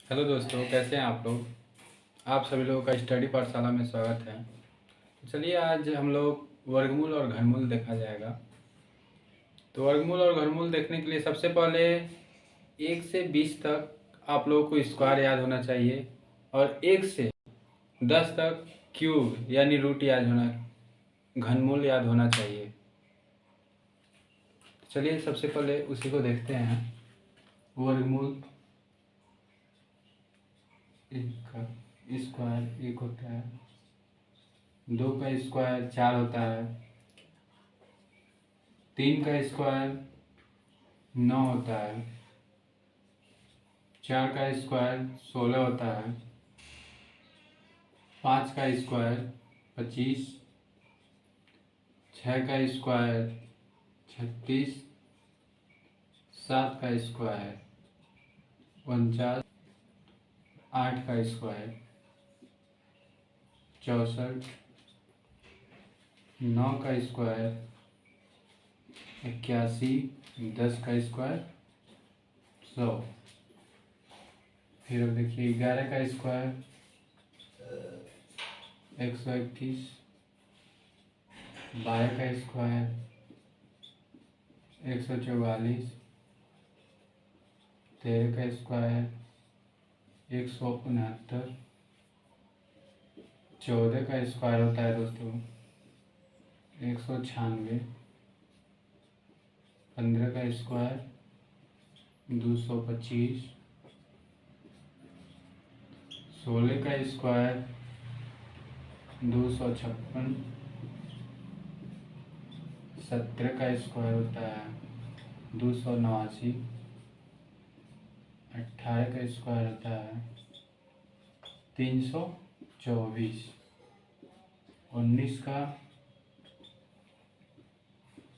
Hello दोस्तों, कैसे हैं आप लोग। आप सभी लोगों का स्टडी पाठशाला में स्वागत है। तो चलिए आज हम लोग वर्गमूल और घनमूल देखा जाएगा। तो वर्गमूल और घनमूल देखने के लिए सबसे पहले 1 से 20 तक आप लोगों को स्क्वायर याद होना चाहिए और 1 से 10 तक क्यूब यानी रूट याद होना, घनमूल याद होना चाहिए। चलिए सबसे पहले उसी को देखते हैं। वर्गमूल एक का स्क्वायर 1 होता है, 2 का स्क्वायर 4 होता है, 3 का स्क्वायर 9 होता है, 4 का स्क्वायर 16 होता है, 5 का स्क्वायर 25, 6 का स्क्वायर 36, 7 का स्क्वायर 49, 8 का स्क्वायर 64, 9 का स्क्वायर 81, 10 का स्क्वायर 100। फिर अब देखिए 11 का स्क्वायर 121, 12 का स्क्वायर 144, 13 का स्क्वायर 169, 14 का स्क्वायर होता है दोस्तों 196, 15 का स्क्वायर 225, 16 का स्क्वायर 256, 17 का स्क्वायर होता है 289, 18 का स्क्वायर होता है 324, 19 का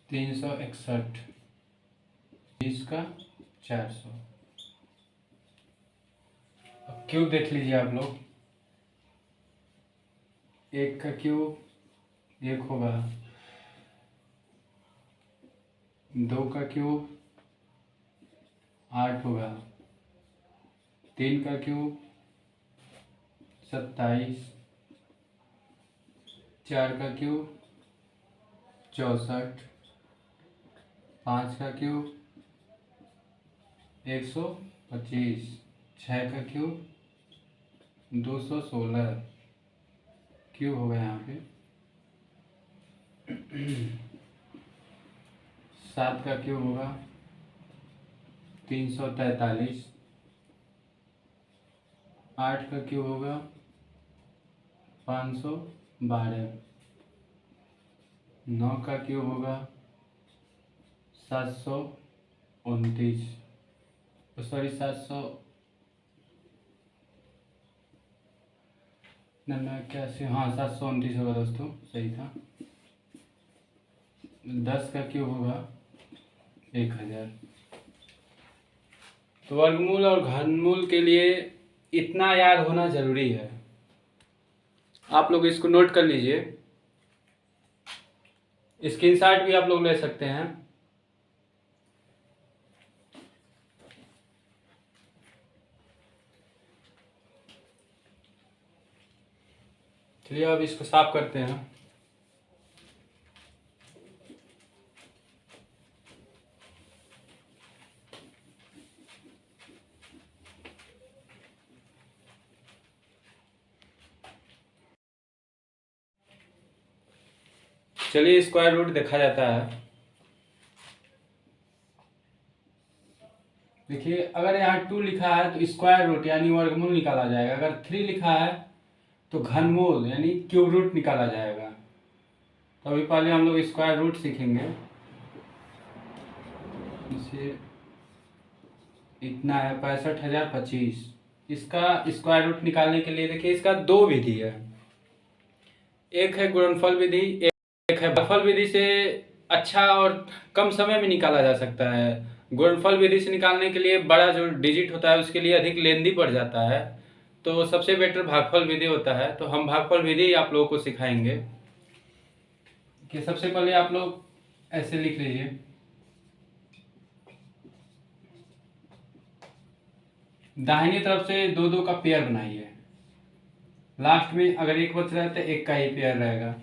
361, 20 का 400। अब क्यूब देख लीजिए आप लोग। 1 का क्यूब 1 होगा, 2 का क्यूब 8 होगा, 3 का क्यूब 27, 4 का क्यूब 64, 5 का क्यूब 125, 6 का क्यूब 216 क्यूब हो गया यहाँ पे। 7 का क्यूब होगा 343, 8 का क्यूब होगा 512, 9 का क्यूब होगा 729, सॉरी 700 91, हाँ 729 होगा दोस्तों, सही था। 10 का क्यूब होगा 1000। तो वर्गमूल और घनमूल के लिए इतना याद होना जरूरी है। आप लोग इसको नोट कर लीजिए, स्क्रीनशॉट भी आप लोग ले सकते हैं। चलिए अब इसको साफ करते हैं। चलिए स्क्वायर रूट देखा जाता है। देखिए अगर यहाँ 2 लिखा है तो स्क्वायर रूट यानी वर्गमूल निकाला जाएगा। अगर 3 लिखा है तो घनमूल यानी क्यूब रूट निकाला जाएगा। तो अभी पहले हम लोग स्क्वायर रूट सीखेंगे। इसे इतना है 65,025। इसका स्क्वायर रूट निकालने के लिए देखिए इसका 2 विधि है। एक है गुणनफल विधि, एक है भागफल विधि। से अच्छा और कम समय में निकाला जा सकता है। गुणनफल विधि से निकालने के लिए बड़ा जो डिजिट होता है उसके लिए अधिक लेंदी पड़ जाता है, तो सबसे बेटर भागफल विधि होता है। तो हम भागफल विधि आप लोगों को सिखाएंगे कि सबसे पहले आप लोग ऐसे लिख लीजिए दाहिनी तरफ से दो दो का पेयर बनाइए। लास्ट में अगर एक बच रहा है तो एक का ही पेयर रहेगा।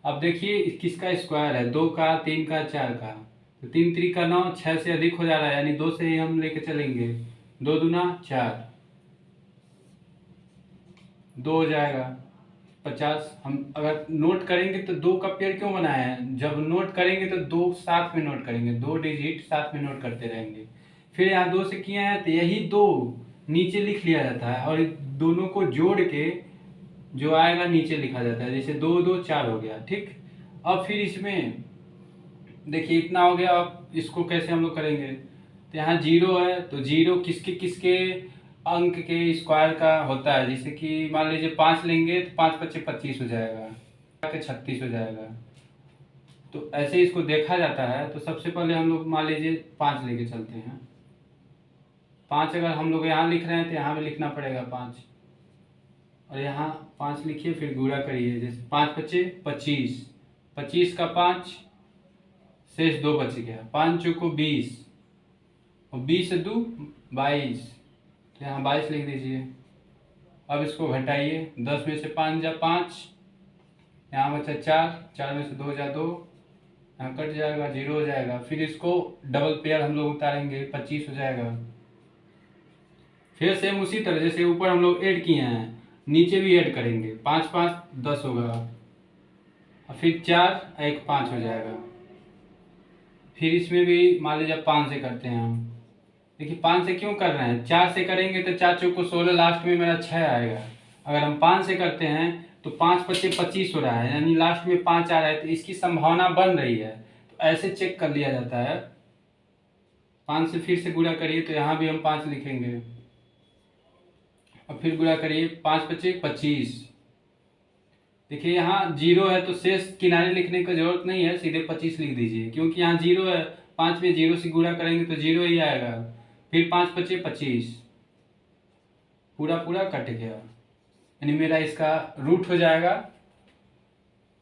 अब देखिए किसका स्क्वायर है, 2 का, 3 का, 4 का। तो 3 3 का 9, 6 से अधिक हो जा रहा है, यानी 2 से ही हम लेके चलेंगे। 2 दूना 4, 2 हो जाएगा 50। हम अगर नोट करेंगे तो 2 का पेयर क्यों बनाया है, जब नोट करेंगे तो 2 साथ में नोट करेंगे, 2 डिजिट साथ में नोट करते रहेंगे। फिर यहाँ 2 से किए हैं तो यही 2 नीचे लिख लिया जाता है, और दोनों को जोड़ के जो आएगा नीचे लिखा जाता है। जैसे 2 2 4 हो गया, ठीक। अब फिर इसमें देखिए इतना हो गया। अब इसको कैसे हम लोग करेंगे, तो यहाँ 0 है तो 0 किसके किसके अंक के स्क्वायर का होता है। जैसे कि मान लीजिए 5 लेंगे तो 5 पच्चे 25 हो जाएगा, 36 हो जाएगा। तो ऐसे इसको देखा जाता है। तो सबसे पहले हम लोग मान लीजिए 5 लेके चलते हैं। 5 अगर हम लोग यहाँ लिख रहे हैं तो यहाँ भी लिखना पड़ेगा 5, और यहाँ 5 लिखिए, फिर गुणा करिए। जैसे 5 पच्चे 25, 25 का 5, शेष 2 बच गया, 5 चौको 20, और 20 से 2 22, तो यहाँ 22 लिख दीजिए। अब इसको घटाइए, 10 में से 5 जा 5, यहाँ बचा 4, 4 में से 2 जा 2, यहाँ कट जाएगा, 0 हो जाएगा। फिर इसको डबल पेयर हम लोग उतारेंगे, 25 हो जाएगा। फिर सेम उसी तरह जैसे ऊपर हम लोग ऐड किए हैं, नीचे भी ऐड करेंगे। 5 5 10 होगा, और फिर 4 1 5 हो जाएगा। फिर इसमें भी मान लीजिए 5 से करते हैं हम। देखिए 5 से क्यों कर रहे हैं, 4 से करेंगे तो 4 चौको 16, लास्ट में मेरा 6 आएगा। अगर हम 5 से करते हैं तो 5 पच्चे 25 हो रहा है, यानी लास्ट में 5 आ रहा है, तो इसकी संभावना बन रही है। तो ऐसे चेक कर लिया जाता है। 5 से फिर से गुणा करिए, तो यहाँ भी हम 5 लिखेंगे, और फिर गुणा करिए, 5 पच्चे 25। देखिए यहाँ 0 है तो शेष किनारे लिखने की जरूरत नहीं है, सीधे 25 लिख दीजिए, क्योंकि यहाँ 0 है। 5 में 0 से गुणा करेंगे तो 0 ही आएगा। फिर 5 पच्चे 25, पूरा पूरा कट गया, यानी मेरा इसका रूट हो जाएगा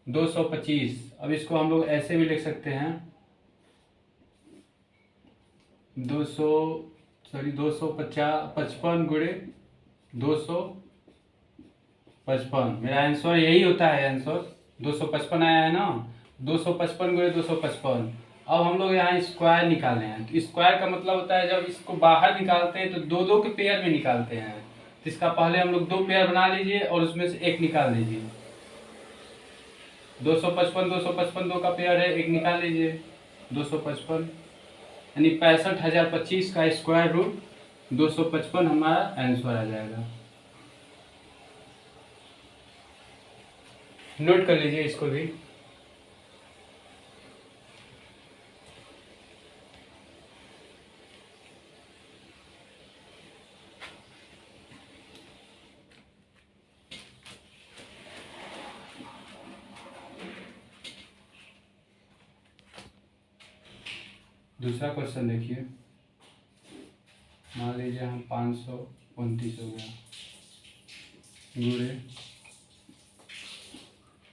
225। अब इसको हम लोग ऐसे भी लिख सकते हैं, 255 गुणे 255। मेरा आंसर यही होता है, आंसर 255 आया है ना, 255 गुणे 255। अब हम लोग यहाँ स्क्वायर निकाले हैं, तो स्क्वायर का मतलब होता है जब इसको बाहर निकालते हैं तो दो दो के पेयर में निकालते हैं। तो इसका पहले हम लोग 2 पेयर बना लीजिए और उसमें से एक निकाल लीजिए। 255 2 का पेयर है, एक निकाल लीजिए, 255, यानी 65,025 का स्क्वायर रूट 255 हमारा आंसर आ जाएगा। नोट कर लीजिए इसको भी। दूसरा क्वेश्चन देखिए, मान लीजिए हम 529 हो गया गुणे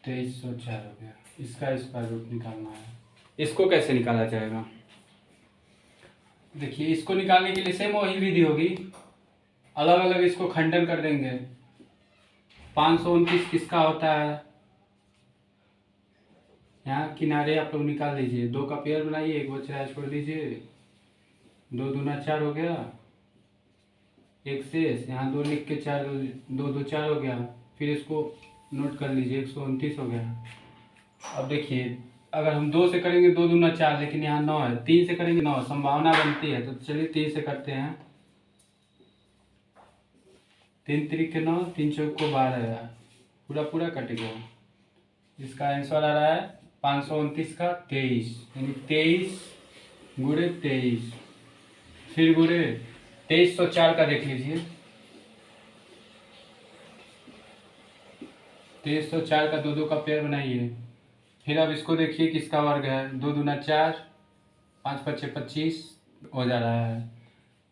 2304 हो गया, इसका स्क्वायर रूट निकालना है। इसको कैसे निकाला जाएगा, देखिए इसको निकालने के लिए सेम वही विधि होगी, अलग अलग इसको खंडन कर देंगे। 529 किसका होता है, यहाँ किनारे आप लोग निकाल लीजिए, 2 का पेयर बनाइए, एक बच रहा है छोड़ दीजिए, 2 दूना 4 हो गया, एक शेष, यहाँ 2 लिख के 4 2 2 4 हो गया। फिर इसको नोट कर लीजिए, 129 हो गया। अब देखिए अगर हम 2 से करेंगे 2 दूना 4, लेकिन यहाँ 9 है, 3 से करेंगे 9, संभावना बनती है। तो चलिए 3 से करते हैं, 3 3 के 9, 3 चौक को 12 है, पूरा पूरा कट गया। इसका आंसर आ रहा है 529 का 23, यानी 23 गुणे 23, फिर गुणे 2304 का देख लीजिए, 2304 का 2 2 का पेयर बनाइए। फिर अब इसको देखिए किसका वर्ग है, 2 दूना 4, 5 पच्चे 25 हो जा रहा है,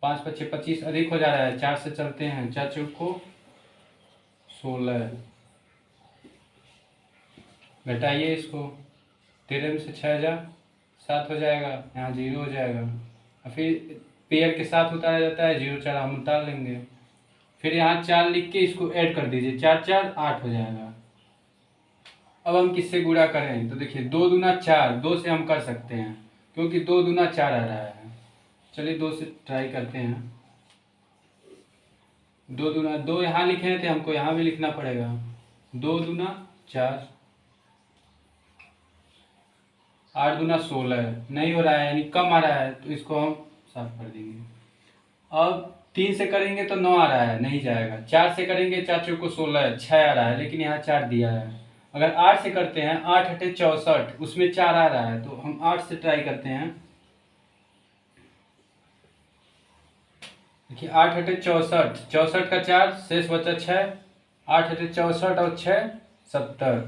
5 पच्चे 25 अधिक हो जा रहा है, 4 से चलते हैं, 4 चौक को 16, घटाइए इसको, 13 में से 6 जा 7 हो जाएगा, यहाँ 0 हो जाएगा। और फिर पेयर के साथ उतारा जाता है, 0 4 हम उतार लेंगे। फिर यहाँ 4 लिख के इसको ऐड कर दीजिए, 4 4 8 हो जाएगा। अब हम किससे गुणा करें, तो देखिए 2 दूना 4, 2 से हम कर सकते हैं क्योंकि 2 दूना 4 आ रहा है। चलिए 2 से ट्राई करते हैं। 2 दूना 2 यहाँ लिखे थे, हमको यहाँ भी लिखना पड़ेगा। 2 दूना 4, 8 दूना 16, नहीं हो रहा है यानी कम आ रहा है, तो इसको हम साफ कर देंगे। अब 3 से करेंगे तो 9 आ रहा है, नहीं जाएगा। 4 से करेंगे 4 चौको 16, 6 आ रहा है, लेकिन यहाँ 4 दिया है। अगर 8 से करते हैं, 8 8 64, उसमें 4 आ रहा है, तो हम 8 से ट्राई करते हैं। देखिए 8 8 64, 64 का 4 शेष बचा 6, 8 8 64 और 6 70,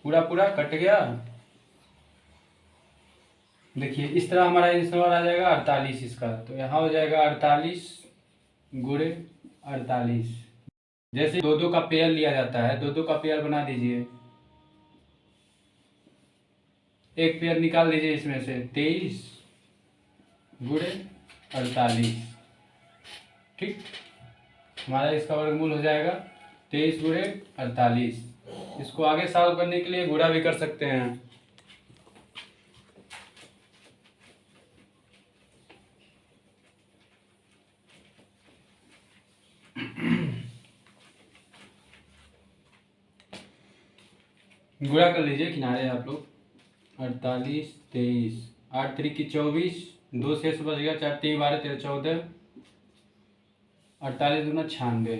पूरा पूरा कट गया। देखिए इस तरह हमारा आंसर आ जाएगा 48 इसका। तो यहाँ हो जाएगा 48 गुणे 48। जैसे 2 2 का पेयर लिया जाता है, 2 2 का पेयर बना दीजिए। एक पेयर निकाल दीजिए इसमें से, 23 गुणे 48। ठीक, हमारा इसका वर्गमूल हो जाएगा 23 गुणे 48। इसको आगे सॉल्व करने के लिए गुणा भी कर सकते हैं। गुणा कर लीजिए किनारे आप लोग। 48 23, 8 3 की 24, 2 शेष बच गया, 4 3 12 13 14, 48 दूना 96,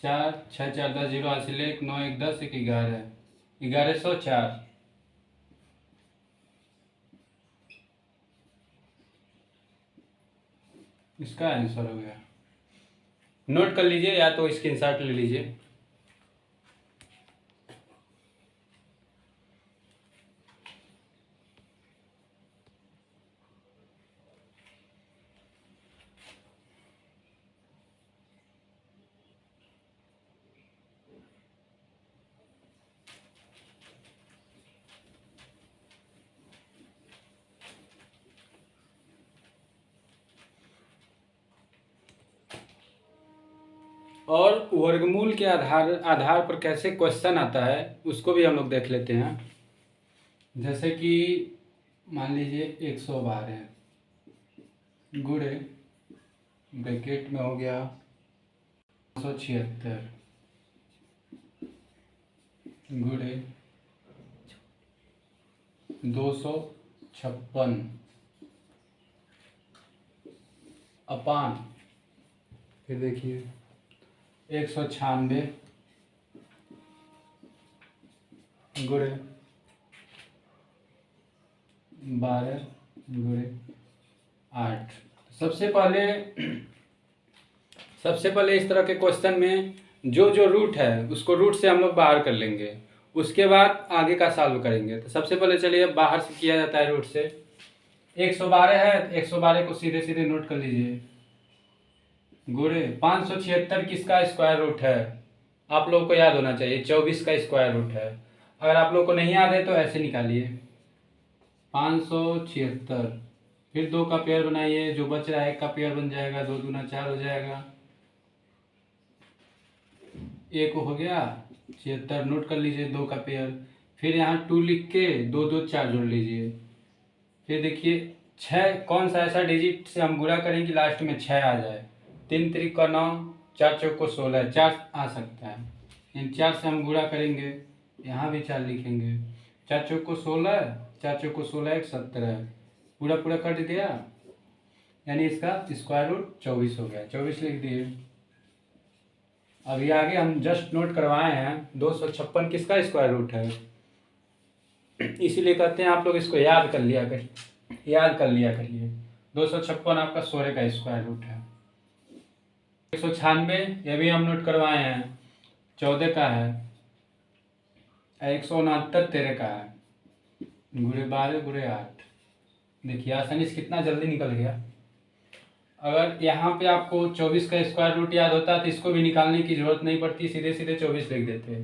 4 6 4 10 0 हासिल 1 9 1 10 1 11, 1104। इसका आंसर हो गया। नोट कर लीजिए या तो स्क्रीनशॉट ले लीजिए। और वर्गमूल के आधार पर कैसे क्वेश्चन आता है उसको भी हम लोग देख लेते हैं। जैसे कि मान लीजिए 112 गुणे ब्रैकेट में हो गया 276 गुणे 256 अपान, फिर देखिए 196 गुणे 12 गुणे 8। सबसे पहले इस तरह के क्वेश्चन में जो जो रूट है उसको रूट से हम लोग बाहर कर लेंगे, उसके बाद आगे का सॉल्व करेंगे। तो सबसे पहले चलिए बाहर से किया जाता है रूट से। 112 है, 112 को सीधे सीधे नोट कर लीजिए, गुणे 576 किसका स्क्वायर रूट है, आप लोगों को याद होना चाहिए, 24 का स्क्वायर रूट है। अगर आप लोग को नहीं याद है तो ऐसे निकालिए 576, फिर 2 का पेयर बनाइए, जो बच रहा है 1 का पेयर बन जाएगा, 2 दूना 4 हो जाएगा, 1 हो गया 76, नोट कर लीजिए 2 का पेयर। फिर यहाँ 2 लिख के 2 2 4 जोड़ लीजिए। फिर देखिए 6 कौन सा ऐसा डिजिट से हम गुणा करें कि लास्ट में 6 आ जाए। 3 3 का 9, 4 चौक को 16, 4 आ सकता है, इन 4 से हम गुणा करेंगे, यहाँ भी 4 लिखेंगे, 4 चौक को 16, 4 चौक को 16 1 17, पूरा पूरा कट दिया, यानी इसका स्क्वायर रूट 24 हो गया, 24 लिख दिए। अभी आगे हम जस्ट नोट करवाए हैं 256 किसका स्क्वायर रूट है, इसीलिए कहते हैं आप लोग इसको याद कर लिया करिए। 256 आपका 16 का स्क्वायर रूट है। 196 ये भी हम नोट करवाए हैं, 14 का है, 169 13 का है, गुणे 12 गुणे 8। देखिए आसानी से कितना जल्दी निकल गया। अगर यहाँ पे आपको 24 का स्क्वायर रूट याद होता तो इसको भी निकालने की जरूरत नहीं पड़ती, सीधे सीधे 24 लिख देते।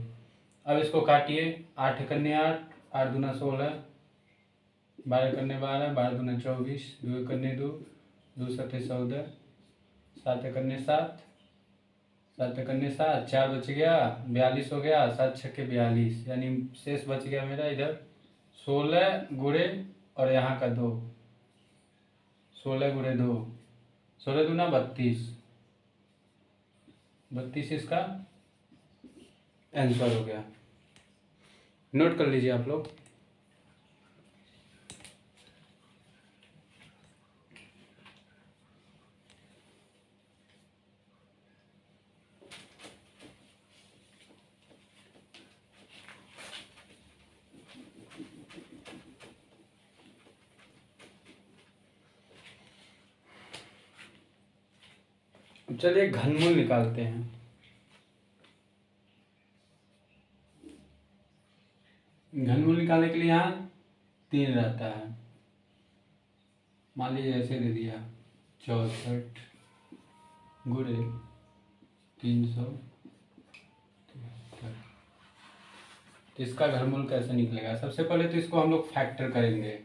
अब इसको काटिए, 8 कन्या 8, 8 दूना 16, 12 करने 12, 12 दूना 24, 2 करने 2, 2 सत्ते 14, 7 करने 7, 7 करने 7, 4 बच गया, 42 हो गया, 7 छक्के 42, यानी शेष बच गया मेरा इधर 16 गुणे और यहाँ का 2, 16 गुणे 2, 16 दूना 32, 32 इसका आंसर हो गया। नोट कर लीजिए आप लोग। चलिए घनमूल निकालते हैं। घनमूल निकालने के लिए यहाँ 3 रहता है। मान लीजिए ऐसे दे दिया 64 गुणे 300, तो इसका घनमूल कैसे निकलेगा? सबसे पहले तो इसको हम लोग फैक्टर करेंगे।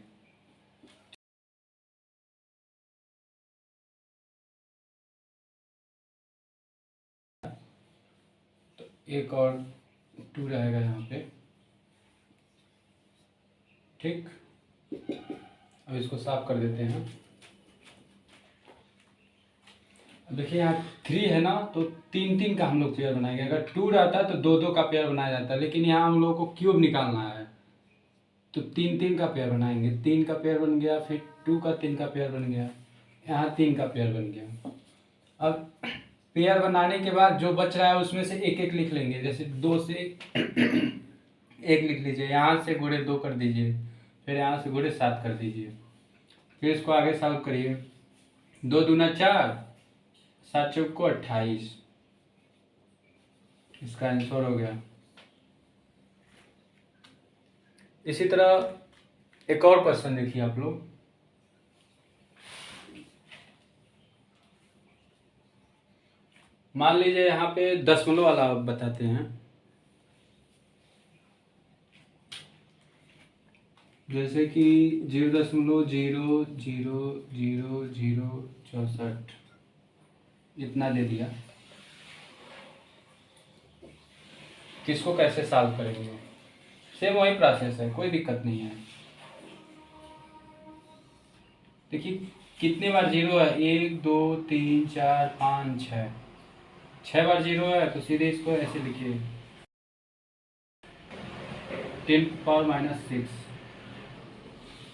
तो एक और 2 रहेगा यहाँ पे, ठीक। अब इसको साफ कर देते हैं। देखिए यहाँ 3 है ना, तो 3 का हम लोग पेयर बनाएंगे। अगर 2 रहता तो 2 का पेयर बनाया जाता, लेकिन यहाँ हम लोग को क्यूब निकालना है तो 3 का पेयर बनाएंगे। 3 का पेयर बन गया, फिर 2 का 3 का पेयर बन गया, यहाँ 3 का पेयर बन गया। अब पेयर बनाने के बाद जो बच रहा है उसमें से एक एक लिख लेंगे। जैसे 2 से 1 लिख लीजिए, यहाँ से गुणे 2 कर दीजिए, फिर यहाँ से गुणे 7 कर दीजिए। फिर इसको आगे सॉल्व करिए। 2 दूना 4, 7 चौक को 28, इसका आंसर हो गया। इसी तरह एक और क्वेश्चन देखिए आप लोग। मान लीजिए यहाँ पे दशमलव वाला बताते हैं। जैसे कि 0.0000064 इतना दे दिया। किसको कैसे सॉल्व करेंगे? सेम वही प्रोसेस है, कोई दिक्कत नहीं है। देखिए कितने बार 0 है, 1 2 3 4 5 6, 6 बार 0 है, तो सीधे इसको ऐसे लिखिए 10⁻⁻6,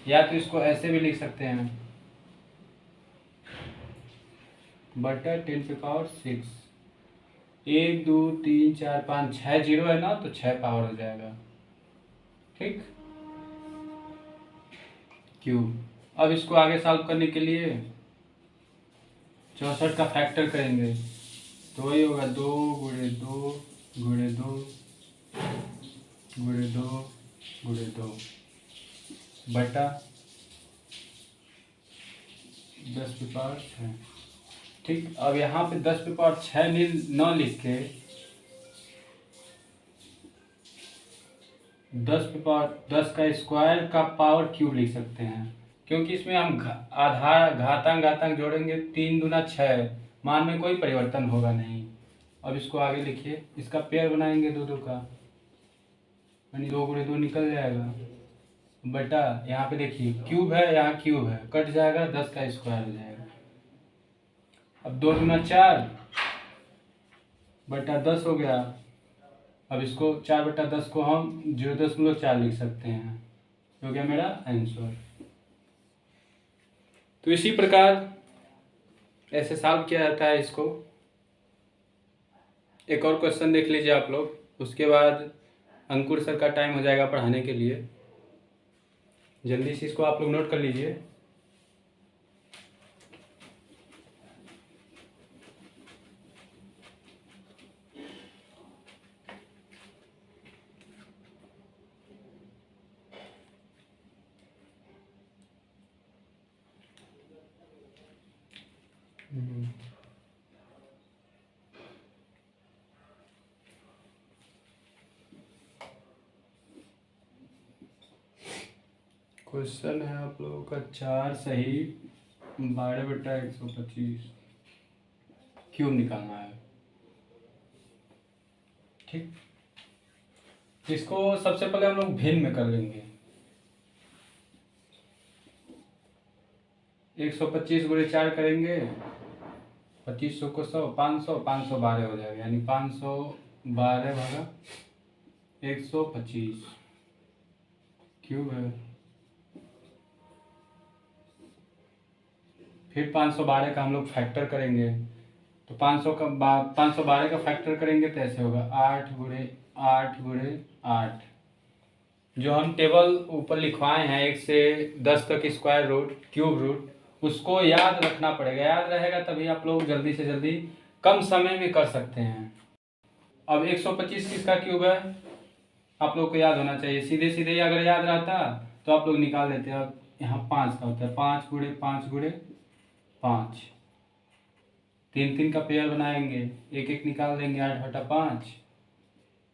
या तो इसको ऐसे भी लिख सकते हैं बटा 10⁻6। 1 2 3 4 5 6 0 है ना, तो 6 पावर हो जाएगा, ठीक। क्यूब। अब इसको आगे सॉल्व करने के लिए 64 का फैक्टर करेंगे, तो वही होगा 2 गुणे 2 गुणे 2 गुणे 2 गुणे 2 बटा 10⁻6, ठीक। अब यहाँ पे 10⁻6 न लिख के 10 का स्क्वायर का पावर क्यूब लिख सकते हैं, क्योंकि इसमें हम आधार घातांक जोड़ेंगे। 3 दूना 6, मान में कोई परिवर्तन होगा नहीं। अब इसको आगे लिखिए, इसका पेयर बनाएंगे 2 का, यानी 2 गुणे 2 निकल जाएगा बटा, यहाँ पे देखिए क्यूब है, यहाँ क्यूब है, कट जाएगा, 10 का स्क्वायर हो जाएगा। अब 2 दूना 4 बटा 10 हो गया। अब इसको 4/10 को हम 0.4 लिख सकते हैं, हो गया मेरा आंसर। तो इसी प्रकार ऐसे सॉल्व किया जाता है इसको। एक और क्वेश्चन देख लीजिए आप लोग, उसके बाद अंकुर सर का टाइम हो जाएगा पढ़ाने के लिए। जल्दी से इसको आप लोग नोट कर लीजिए। क्वेश्चन है आप लोगों का 4 सही 12/125 क्यूब निकालना है। ठीक, इसको सबसे पहले हम लोग भिन्न में कर लेंगे। 125 गुणे 4 करेंगे, 2500 को 100, 500, 512 हो जाएगा, यानी 512 भागा 125 क्यूब है। फिर 512 का हम लोग फैक्टर करेंगे, तो 512 का फैक्टर करेंगे तो ऐसे होगा 8 गुणे 8 गुणे 8। जो हम टेबल ऊपर लिखवाए हैं 1 से 10 तक स्क्वायर रूट क्यूब रूट, उसको याद रखना पड़ेगा। याद रहेगा तभी आप लोग जल्दी से जल्दी कम समय में कर सकते हैं। अब 125 किसका क्यूब है आप लोग को याद होना चाहिए। सीधे सीधे अगर याद रहता तो आप लोग निकाल लेते। अब यहाँ 5 का होता है, 5 गुणे 5 गुणे 5, 3 3 का पेयर बनाएंगे, एक एक निकाल देंगे, 8/5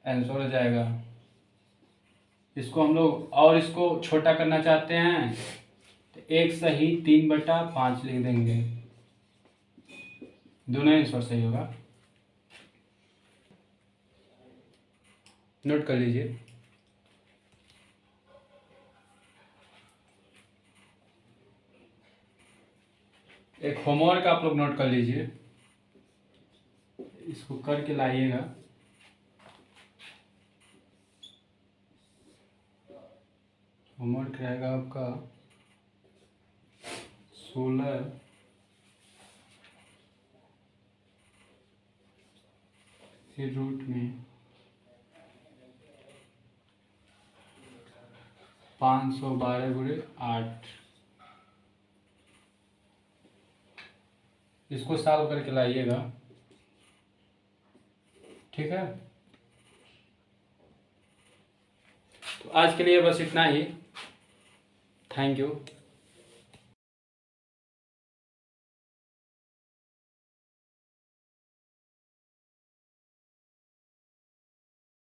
आंसर हो जाएगा। इसको हम लोग और इसको छोटा करना चाहते हैं तो 1 सही 3/5 लिख देंगे, दोनों आंसर सही होगा। नोट कर लीजिए। एक होमवर्क आप लोग नोट कर लीजिए, इसको करके लाइएगा। होमवर्क रहेगा आपका 16 फिर रूट में 512 गुणे 8, इसको सॉल्व करके लाइएगा। ठीक है, तो आज के लिए बस इतना ही। Thank you.